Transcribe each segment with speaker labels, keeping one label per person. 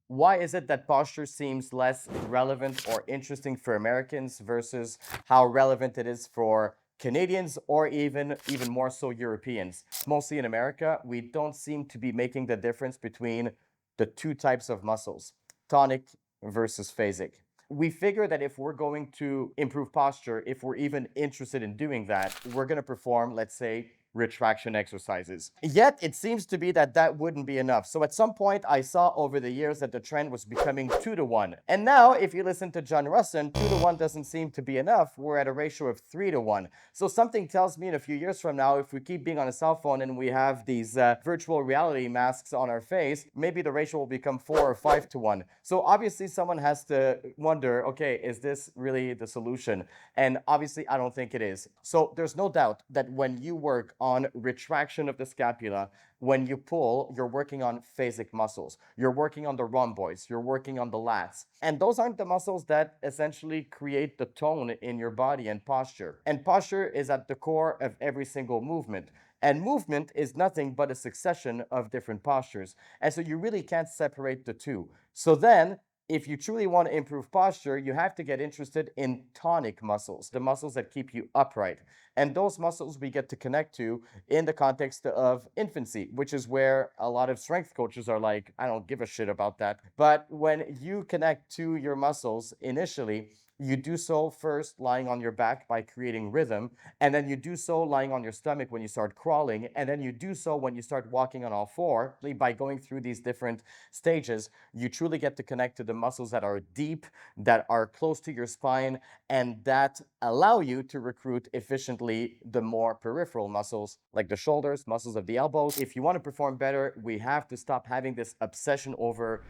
Speaker 1: Why is it that posture seems less relevant or interesting for Americans versus how relevant it is for Canadians or even more so Europeans? Mostly in America, we don't seem to be making the difference between the two types of muscles, tonic versus phasic. We figure that if we're going to improve posture, if we're even interested in doing that, we're going to perform, let's say, retraction exercises. Yet it seems to be that that wouldn't be enough. So at some point, I saw over the years that the trend was becoming 2 to 1. And now, if you listen to John Russin, 2 to 1 doesn't seem to be enough. We're at a ratio of 3 to 1. So something tells me in a few years from now, if we keep being on a cell phone and we have these virtual reality masks on our face, maybe the ratio will become 4 or 5 to 1. So obviously, someone has to wonder, okay, is this really the solution? And obviously, I don't think it is. So there's no doubt that when you work on retraction of the scapula, when you pull, you're working on phasic muscles. You're working on the rhomboids. You're working on the lats. And those aren't the muscles that essentially create the tone in your body and posture. And posture is at the core of every single movement. And movement is nothing but a succession of different postures. And so you really can't separate the two. So then, if you truly want to improve posture, you have to get interested in tonic muscles, the muscles that keep you upright. And those muscles we get to connect to in the context of infancy, which is where a lot of strength coaches are like, I don't give a shit about that. But when you connect to your muscles initially, you do so first lying on your back by creating rhythm, and then you do so lying on your stomach when you start crawling, and then you do so when you start walking on all four. By going through these different stages, you truly get to connect to the muscles that are deep, that are close to your spine, and that allow you to recruit efficiently the more peripheral muscles, like the shoulders, muscles of the elbows. If you want to perform better, we have to stop having this obsession over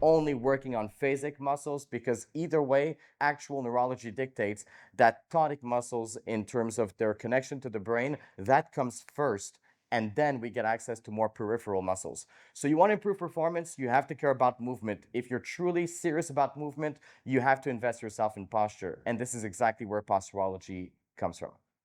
Speaker 1: only working on phasic muscles, because either way, actual neurology dictates that tonic muscles, in terms of their connection to the brain, that comes first. And then we get access to more peripheral muscles. So you want to improve performance, you have to care about movement. If you're truly serious about movement, you have to invest yourself in posture. And this is exactly where posturology comes from.